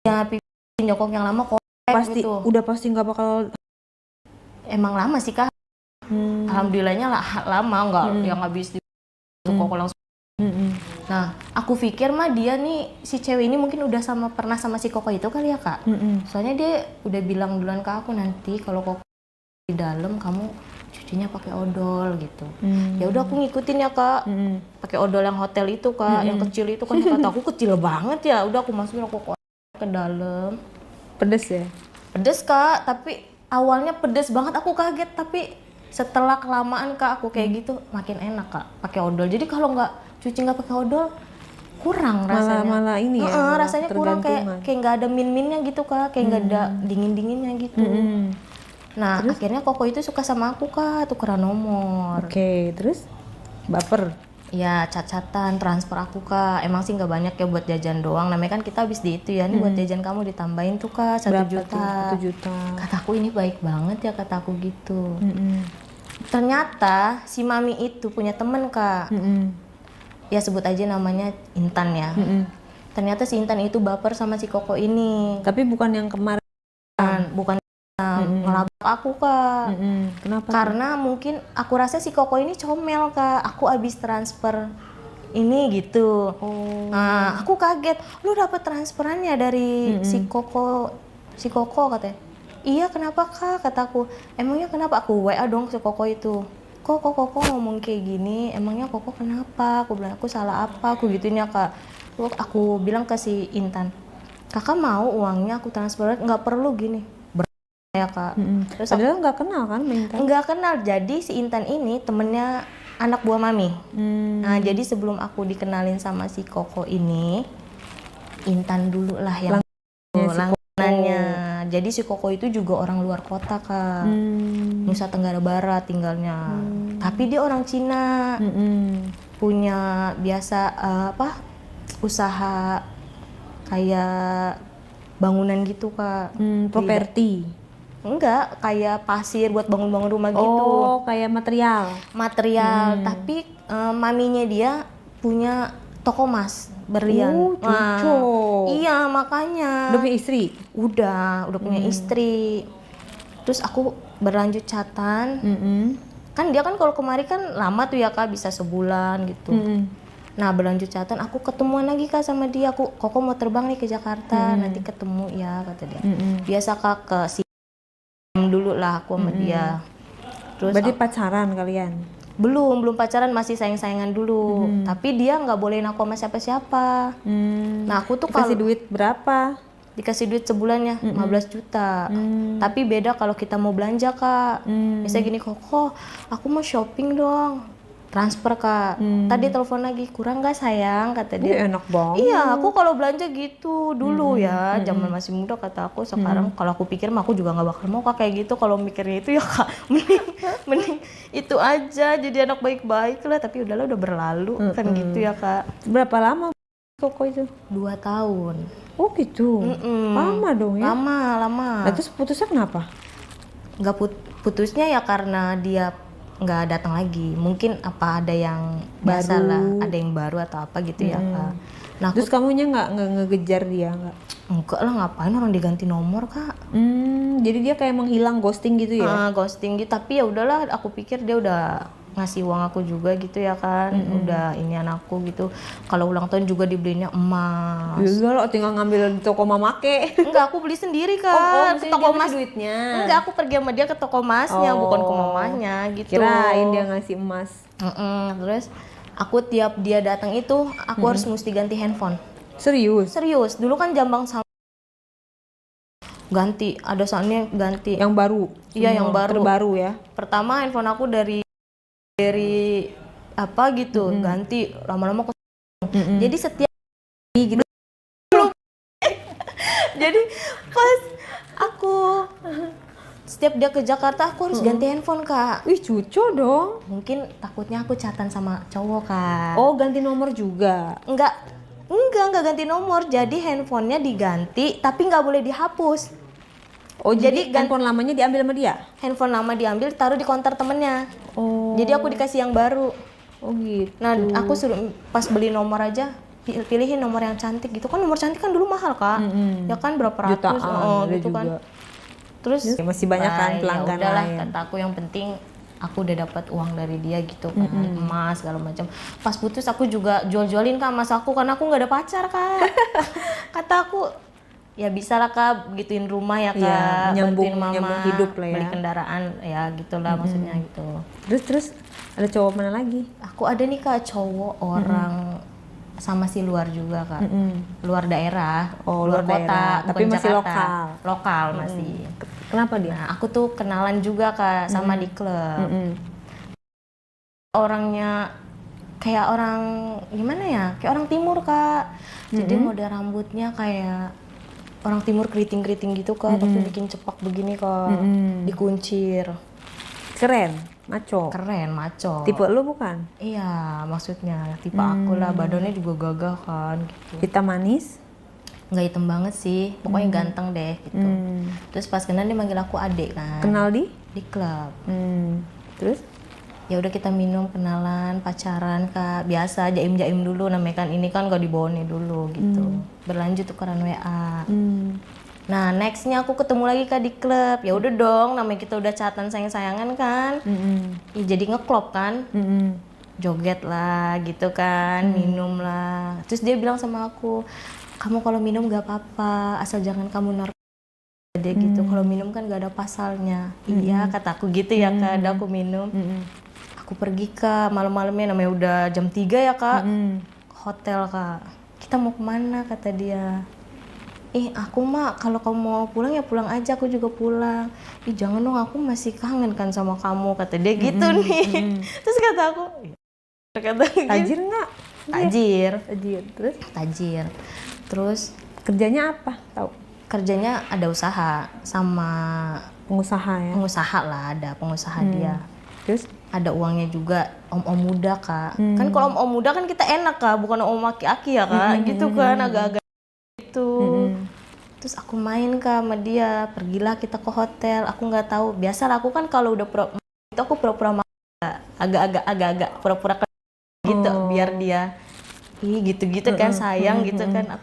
Ya pipi jongkok yang lama kok pasti gitu. Udah pasti nggak bakal. Emang lama sih Kak. Alhamdulillahnya lama nggak yang habis di koko langsung. Nah, aku pikir mah dia nih si cewek ini mungkin udah pernah sama si koko itu kali ya Kak. Soalnya dia udah bilang duluan ke aku nanti kalau koko di dalam kamu cucinya pakai odol gitu. Ya udah aku ngikutin ya Kak. Pakai odol yang hotel itu Kak, yang kecil itu kan kata aku kecil banget ya. Udah aku masukin koko ke dalam. Pedes ya? Pedes Kak, tapi awalnya pedes banget aku kaget tapi setelah kelamaan Kak aku kayak gitu makin enak Kak pakai odol. Jadi kalau cuci nggak pakai odol kurang rasanya. Malah ini ya. Rasanya kurang kayak nggak ada min-minnya gitu Kak, kayak nggak ada dingin-dinginnya gitu. Nah terus? Akhirnya koko itu suka sama aku Kak, tukeran nomor. Oke, terus baper? Ya cat-catan transfer aku Kak. Emang sih nggak banyak ya buat jajan doang. Namanya kan kita habis di itu ya. Nih buat jajan kamu ditambahin tuh Kak 1 juta. 1 juta. Kataku ini baik banget ya kataku gitu. Ternyata si mami itu punya temen Kak. Ya sebut aja namanya Intan ya. Ternyata si Intan itu baper sama si Koko ini. Tapi bukan yang kemarin. Bukan ngelabrak aku Kak. Kenapa? Karena mungkin aku rasa si Koko ini comel Kak. Aku abis transfer ini gitu. Nah aku kaget. Lu dapet transferannya dari si Koko katanya. Iya kenapa Kak kataku. Emangnya kenapa? Aku WA dong si Koko itu. Kok Koko ngomong kayak gini, emangnya Koko kenapa? Aku bilang, aku salah apa? Aku gituin ya Kak. Aku bilang ke si Intan, kakak mau uangnya aku transfer, nggak perlu gini. Ya Kak. Terus padahal nggak kenal kan Intan? Nggak kenal, jadi si Intan ini temennya anak buah Mami. Nah jadi sebelum aku dikenalin sama si Koko ini, Intan dulu lah yang langganannya. Jadi si Koko itu juga orang luar kota Kak, Nusa Tenggara Barat tinggalnya. Tapi dia orang Cina, punya biasa usaha kayak bangunan gitu Kak. Properti. Enggak, kayak pasir buat bangun-bangun rumah gitu. Oh, kayak material. Tapi maminya dia punya toko emas berlian. Oh, cocok. Iya, makanya. Udah punya istri? Udah punya istri. Terus aku berlanjut chatan. Kan dia kan kalau kemari kan lama tuh ya Kak, bisa sebulan gitu. Nah, berlanjut chatan, aku ketemuan lagi Kak sama dia. Koko mau terbang nih ke Jakarta, nanti ketemu ya kata dia. Biasa Kak ke dulu lah aku sama dia. Terus Berarti pacaran kalian? belum pacaran, masih sayang-sayangan dulu. Tapi dia nggak bolehin aku sama siapa-siapa. Nah aku tuh Kasih kalau duit berapa? dikasih duit sebulannya 15 juta. Tapi beda kalau kita mau belanja Kak. Misalnya gini, Koko aku mau shopping dong, transfer Kak. Tadi telepon lagi, kurang nggak sayang kata dia. Enak banget. Iya, aku kalau belanja gitu dulu ya, zaman masih muda kata aku. Sekarang kalau aku pikir mah aku juga nggak bakal mau Kak kayak gitu. Kalau mikirnya itu ya Kak, mending itu aja, jadi anak baik-baik lah. Tapi udahlah, udah berlalu kan gitu ya Kak. Berapa lama Koko itu? 2 tahun. Oh gitu. Lama dong ya? Lama. Nah, terus putusnya kenapa? Nggak putusnya ya karena dia nggak datang lagi. Mungkin apa ada yang biasa lah, ada yang baru atau apa gitu ya Kak. Nah, Terus kamunya nggak ngegejar dia nggak? enggak lah, ngapain orang diganti nomor Kak. Jadi dia kayak menghilang, ghosting gitu ya? Ghosting gitu. Tapi ya udahlah, aku pikir dia udah ngasih uang aku juga gitu ya kan. Udah ini anakku gitu. Kalau ulang tahun juga dibeliinnya emas. Ya lo tinggal ngambil di toko mamake. Enggak, aku beli sendiri Kak. Ke toko emas. Duitnya. Enggak, aku pergi sama dia ke toko emasnya, bukan ke mamanya gitu. Kirain dia ngasih emas. Terus aku tiap dia datang itu aku harus mesti ganti handphone. Serius? Dulu kan jambang sama ganti, ada saatnya ganti. Yang baru? Iya, yang baru. Terbaru ya? Pertama handphone aku dari apa gitu, ganti lama-lama jadi setiap gitu. Jadi pas aku setiap dia ke Jakarta aku harus ganti handphone Kak. Wih, cucu dong. Mungkin takutnya aku chatan sama cowok Kak. Oh, ganti nomor juga? Enggak ganti nomor. Jadi handphonenya diganti tapi nggak boleh dihapus. Oh, jadi handphone lamanya diambil sama dia? Handphone lama diambil, taruh di konter temennya. Oh. Jadi aku dikasih yang baru. Oh gitu. Nah, aku suruh pas beli nomor aja pilihin nomor yang cantik gitu kan. Nomor cantik kan dulu mahal Kak. Ya kan berapa ratus gitu juga. kan. Terus ya, masih banyak kan pelanggan ya udahlah, lain. kata aku yang penting aku udah dapat uang dari dia gitu kan. Emas segala macam. Pas putus aku juga jual-jualin Kak emas aku karena aku nggak ada pacar Kak. Kata aku ya bisa lah Kak, gituin rumah ya Kak, ya, bantuin mama nyambung hidup lah ya, beli kendaraan ya gitulah maksudnya gitu. Terus ada cowok mana lagi? Aku ada nih Kak cowok orang sama si luar juga Kak, luar daerah, luar kota, daerah. Tapi bukan masih Jakarta. Lokal masih. Kenapa dia? Nah aku tuh kenalan juga Kak sama di klub. Orangnya kayak orang gimana ya, kayak orang timur Kak. Jadi model rambutnya kayak orang timur, keriting-keriting gitu Kak, tapi bikin cepak begini Kak, dikuncir. Keren, maco. Tipe lu bukan? Iya, maksudnya tipe aku lah, badannya juga gagah kan gitu. Hitam manis? Nggak hitam banget sih, pokoknya ganteng deh gitu. Terus pas kenal dia manggil aku adek kan. Kenal di? Di klub. Terus? Ya udah kita minum, kenalan, pacaran Kak. Biasa jaim-jaim dulu namanya kan, ini kan gak dibawain dulu gitu. Berlanjut tukeran WA. Nah, nextnya aku ketemu lagi Kak di klub. Ya udah dong, namanya kita udah chatan sayang-sayangan kan. Ya, jadi ngeklop kan. Joget lah gitu kan, minum lah. Terus dia bilang sama aku, kamu kalau minum gak apa-apa, asal jangan kamu dia gitu. Kalau minum kan gak ada pasalnya. Iya kataku gitu ya Kak. Ada aku minum. Aku pergi Kak, malam-malamnya namanya udah jam 3 ya Kak. Hotel Kak. Kita mau kemana kata dia. Aku mah kalau kamu mau pulang ya pulang aja, aku juga pulang. Jangan dong, aku masih kangen kan sama kamu kata dia gitu nih. Terus kata aku, tajir nggak? Tajir. Terus? Tajir. Terus kerjanya apa? Tahu? Kerjanya ada usaha sama pengusaha ya. Pengusaha lah, ada pengusaha dia. Terus? Ada uangnya juga, om-om muda kak. Kan kalau om-om muda kan kita enak kak, bukan om aki-aki ya kak, gitu kan agak-agak gitu. Terus aku main kak sama dia, pergilah kita ke hotel. Aku nggak tahu, biasa aku kan kalau udah itu aku pura-pura agak-agak pura-pura gitu, biar dia gitu-gitu kan sayang gitu kan.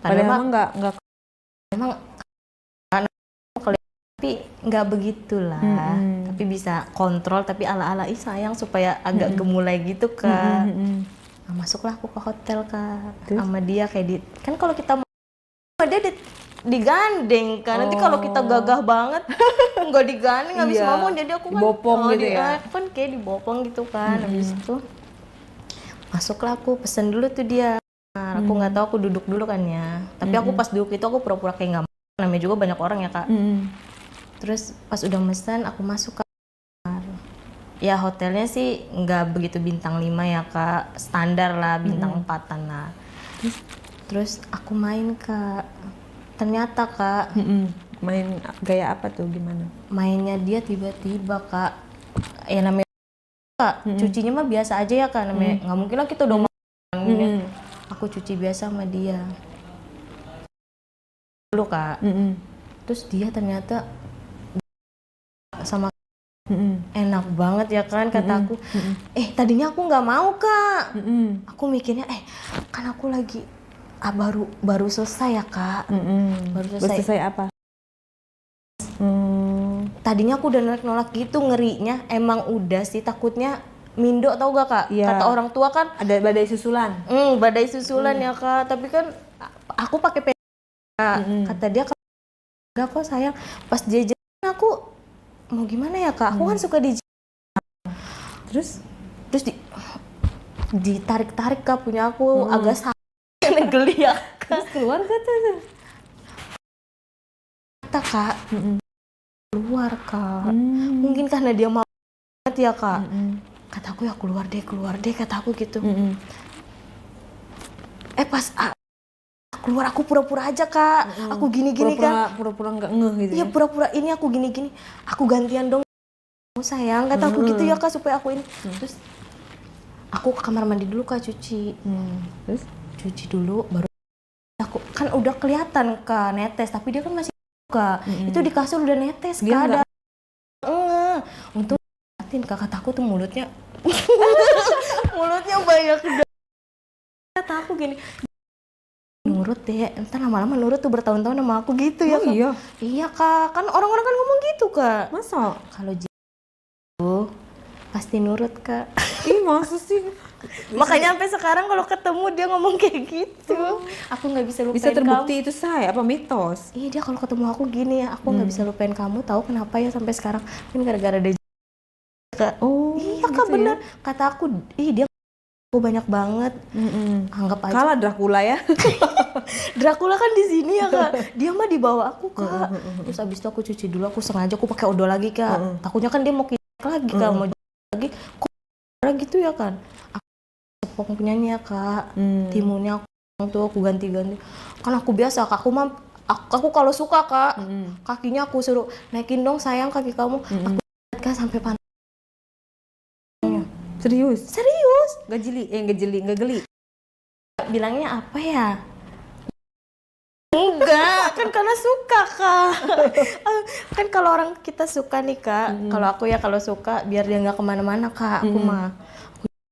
Padahal nggak. Emang tapi nggak begitulah, tapi bisa kontrol, tapi ala-ala sayang supaya agak gemulai gitu kak. Nah, masuklah aku ke hotel kak. Terus? Sama dia kayak kan kalau kita mau dia digandeng kan, nanti kalau kita gagah banget nggak digandeng habis ngomong, jadi aku kan dibopong gitu ya. Aku kan kayak dibopong gitu kan. Habis itu masuklah, aku pesen dulu tuh dia. Nah, aku nggak tahu, aku duduk dulu kan ya, tapi aku pas duduk itu aku pura-pura kayak nggak mau, namanya juga banyak orang ya kak. Terus pas udah mesen aku masuk kamar. Ya hotelnya sih nggak begitu bintang 5 ya kak, standar lah bintang 4-an lah. Terus aku main kak, ternyata kak Main gaya apa tuh, gimana? mainnya dia tiba-tiba kak, ya namanya kak, cucinya mah biasa aja ya kak, namanya nggak mungkin lah kita udah makan gini. Aku cuci biasa sama dia dulu kak. Terus dia ternyata sama enak banget ya kan, kata aku. Tadinya aku nggak mau kak. Aku mikirnya kan aku lagi baru selesai ya kak. Baru selesai apa? Tadinya aku udah nolak gitu, ngerinya emang udah sih, takutnya mindo, tau gak kak? Ya. Kata orang tua kan Ada badai susulan. badai susulan ya kak, tapi kan aku pakai kata dia enggak kok sayang. Pas jajan aku mau gimana ya kak, aku kan suka terus ditarik-tarik kak, punya aku agak sakit geli ya kak. Terus keluar gak tuh? Kata kak keluar kak. Mungkin karena dia mau banget ya kak. Kata aku ya keluar deh kata aku gitu. Pas keluar aku pura-pura aja kak. Aku gini-gini kan. Pura-pura nggak ngeh gitu. Iya pura-pura ini aku gini-gini. Aku gantian dong sayang, kata aku gitu ya kak, supaya aku ini. Terus aku ke kamar mandi dulu kak, cuci. Terus cuci dulu, baru aku kan udah kelihatan kak netes, tapi dia kan masih kak. Itu di kasur udah netes dia kak. Untung kak, kata aku tuh mulutnya banyak. Kata aku gini, nurut deh, entar lama-lama nurut tuh bertahun-tahun sama aku gitu ya kak. Iya kak, kan orang-orang kan ngomong gitu kak. Masa? Kalau pasti nurut kak. Ih masa sih? Makanya sampai sekarang kalau ketemu dia ngomong kayak gitu. Aku nggak bisa lupain Bisa terbukti kamu. itu apa mitos? Iya, dia kalau ketemu aku gini ya, aku nggak bisa lupain kamu. Tahu kenapa ya sampai sekarang? Kan gara-gara dia kak. Iya kak, gitu bener. Ya? Kata aku, dia aku banyak banget. Anggap aja. Kalah Dracula ya. Dracula kan di sini ya kak. Dia mah di bawah aku kak. Terus abis itu aku cuci dulu, aku sengaja aku pakai odol lagi kak. Takutnya kan dia mau lagi kak, mau lagi. Kok gitu ya kan? Aku punyanya kak. Timunnya aku ganti-ganti. Kan aku biasa kak. Aku kalau suka kak, kakinya aku suruh naikin dong sayang kaki kamu. Aku kan sampai pantai. Serius? Gak geli. Bilangnya apa ya? Enggak, kan karena suka kak. Kan kalau orang kita suka nih kak, kalau aku ya kalau suka biar dia nggak kemana-mana kak. Aku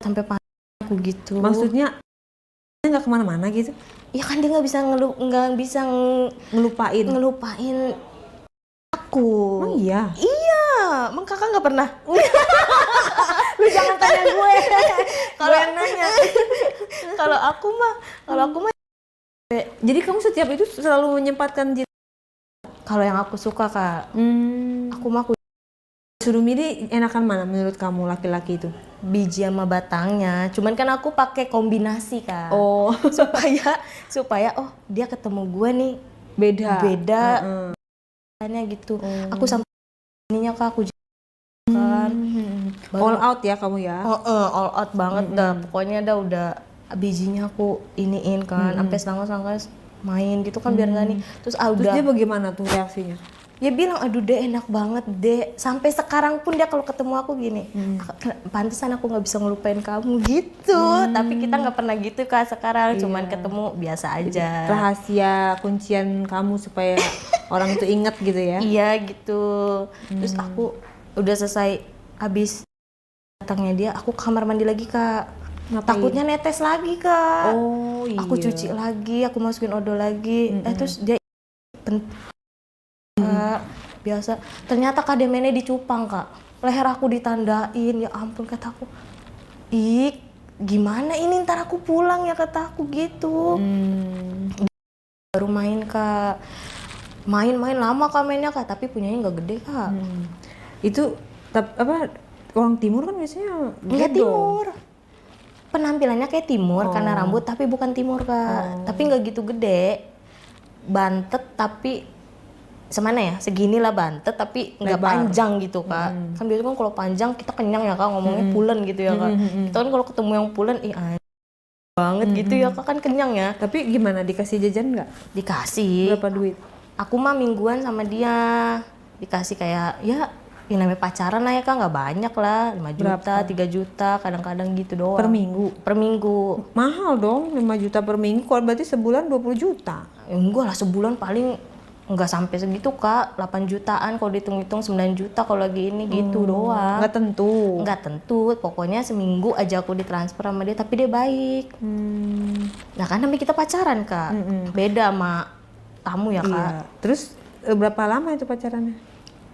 sampai pantai aku gitu. Maksudnya nggak kemana-mana gitu? Ya kan dia nggak bisa ngelupain aku. Oh iya? Iya, emang kakak nggak pernah? Lu jangan tanya gue. Kalau yang nanya. Kalau aku mah jadi kamu setiap itu selalu menyempatkan kalau yang aku suka kak. Aku suruh milih enakan mana menurut kamu laki-laki itu? Biji sama batangnya. Cuman kan aku pakai kombinasi kak. supaya dia ketemu gue nih beda. Gitu. Aku sampai ininya kak, aku kan. All out ya kamu ya? All out banget dah. Pokoknya udah bijinya aku iniin kan, sampai selangkah main gitu kan biar nggak nih. Terus dia bagaimana tuh reaksinya? Dia bilang, aduh dek enak banget dek. Sampai sekarang pun dia kalau ketemu aku gini, pantesan aku nggak bisa ngelupain kamu gitu. Tapi kita nggak pernah gitu Kak sekarang, cuman ketemu biasa aja. Rahasia kuncian kamu supaya orang itu inget gitu ya? Iya gitu. Terus aku udah selesai habis datangnya dia, aku ke kamar mandi lagi Kak. Ngapain? Takutnya netes lagi Kak. Oh iya. Aku cuci lagi, aku masukin odol lagi. Terus dia biasa. Ternyata kademennya dicupang Kak. Leher aku ditandain, ya ampun kataku. Ih, gimana ini ntar aku pulang ya kataku gitu. Baru main Kak. Main-main lama Kak mainnya Kak, tapi punyanya nggak gede Kak. Itu apa orang timur kan biasanya Nggak gedong. timur. Penampilannya kayak timur karena rambut, tapi bukan timur Kak. Tapi nggak gitu gede. Bantet tapi semana ya? Segini lah bantet tapi nggak Lebar. panjang gitu Kak. Kan biasanya kan kalau panjang kita kenyang ya Kak, ngomongnya pulen gitu ya Kak. Kita kan kalau ketemu yang pulen, ih anjing banget gitu ya Kak, kan kenyang ya. Tapi gimana, dikasih jajan nggak? Dikasih. Berapa duit? Aku mah mingguan sama dia. Dikasih kayak ya namanya pacaran lah ya Kak, nggak banyak lah. 5 juta, 3 juta, kadang-kadang gitu doang. Per minggu? Per minggu. Mahal dong, 5 juta per minggu, kalau berarti sebulan 20 juta. Enggak lah, sebulan paling nggak sampai segitu Kak, 8 jutaan kalau dihitung-hitung, 9 juta kalau lagi ini gitu doang. Nggak tentu. Nggak tentu, pokoknya seminggu aja aku ditransfer sama dia, tapi dia baik. Nah kan namanya kita pacaran Kak, beda sama tamu ya Kak. Iya. Terus berapa lama itu pacarannya?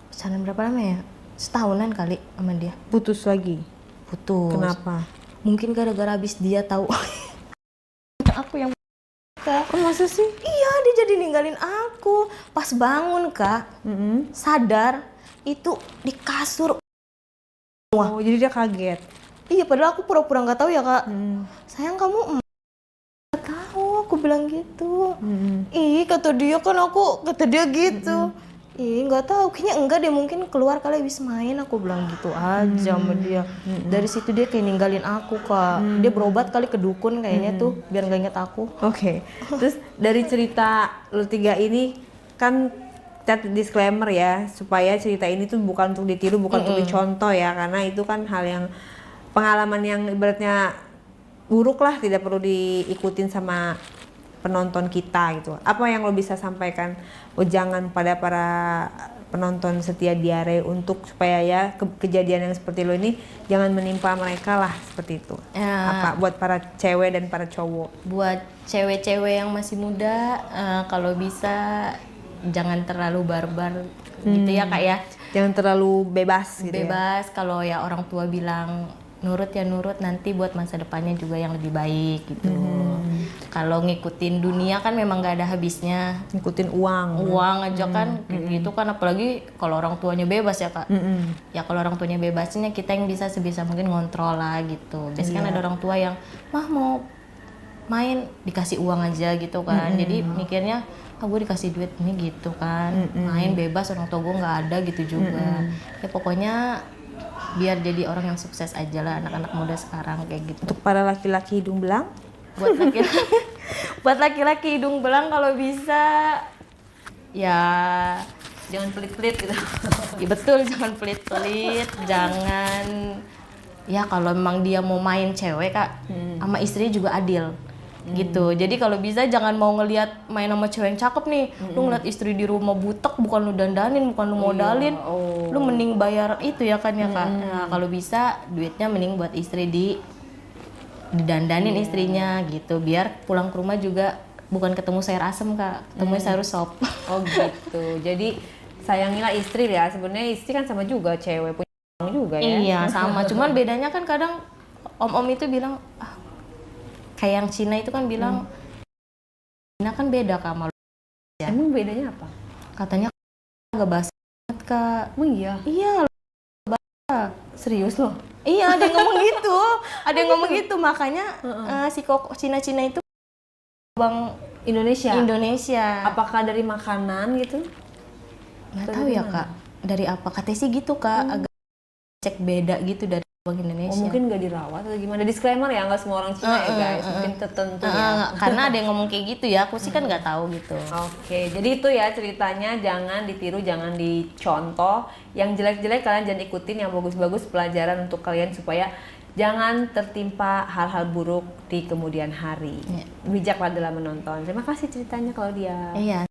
Pacaran berapa lama ya? Setahunan kali sama dia. Putus lagi? Putus. Kenapa? Mungkin gara-gara habis dia tahu aku yang Kak. Oh masa sih? Iya, dia jadi ninggalin aku. Pas bangun Kak, sadar itu di kasur. Oh jadi dia kaget? Iya, padahal aku pura-pura nggak tahu ya Kak. Sayang kamu nggak tahu, aku bilang gitu. Ih, kata dia gitu. Ih, nggak tahu, kayaknya enggak deh, mungkin keluar kali habis main, aku bilang gitu aja sama dia. Dari situ dia kayak ninggalin aku Kak. Dia berobat kali ke dukun kayaknya tuh, biar nggak inget aku. Oke. Terus dari cerita lu tiga ini kan kita disclaimer ya, supaya cerita ini tuh bukan untuk ditiru, bukan untuk dicontoh ya, karena itu kan hal yang pengalaman yang ibaratnya buruk lah, tidak perlu diikutin sama penonton kita gitu. Apa yang lo bisa sampaikan jangan pada para penonton setia Diare untuk supaya ya kejadian yang seperti lo ini jangan menimpa mereka lah, seperti itu. Ya. Apa buat para cewek dan para cowok? Buat cewek-cewek yang masih muda, kalau bisa jangan terlalu barbar gitu ya Kak ya. Jangan terlalu bebas gitu ya. Bebas, kalau ya orang tua bilang nurut ya nurut, nanti buat masa depannya juga yang lebih baik gitu. Kalau ngikutin dunia kan memang gak ada habisnya. Ngikutin uang Aja kan gitu kan, apalagi kalau orang tuanya bebas ya Kak. Ya kalau orang tuanya bebasnya kita yang bisa sebisa mungkin ngontrol lah gitu. Biasanya kan ada orang tua yang mah mau main dikasih uang aja gitu kan. Jadi mikirnya gue dikasih duit ini gitu kan, main bebas, orang tua gue nggak ada gitu juga. Ya pokoknya biar jadi orang yang sukses aja lah anak-anak muda sekarang kayak gitu. Untuk para laki-laki hidung belang, buat laki-laki hidung belang kalau bisa ya jangan pelit-pelit gitu. Ya betul, jangan pelit-pelit, jangan, ya kalau memang dia mau main cewek Kak, sama istrinya juga adil. Gitu. Jadi kalau bisa jangan mau ngelihat main sama cewek yang cakep nih, lu ngeliat istri di rumah butek, bukan lu dandanin, bukan lu modalin, lu mending bayar itu ya kan ya Kak. Nah, kalau bisa duitnya mending buat istri didandanin istrinya gitu, biar pulang ke rumah juga bukan ketemu sayur asem Kak, ketemunya sayur sop. oh gitu. Jadi sayangilah istri ya. Sebenarnya istri kan sama juga, cewek punya uang juga ya. Iya sama, cuman bedanya kan kadang om-om itu bilang kayak yang Cina itu kan bilang Cina kan beda Kak sama lu ya. Emang bedanya apa? Katanya nggak bahasa banget Kak. Oh iya? Iya. Serius loh? Iya, ada yang ngomong gitu. Ada yang ngomong gitu, makanya si kok Cina-Cina itu Bang Indonesia. Apakah dari makanan gitu? Nggak tahu ya Kak. Dari apa? Katanya sih gitu Kak. Agak cek beda gitu dari Bagi Indonesia. Oh, mungkin nggak dirawat atau gimana? Disclaimer ya, nggak semua orang Cina ya guys, mungkin tertentu ya. Karena ada yang ngomong kayak gitu ya, aku sih kan nggak tahu gitu. Oke, jadi itu ya ceritanya, jangan ditiru, jangan dicontoh. Yang jelek-jelek kalian jangan ikutin, yang bagus-bagus pelajaran untuk kalian supaya jangan tertimpa hal-hal buruk di kemudian hari. Bijaklah dalam menonton. Terima kasih ceritanya Claudia. Iya.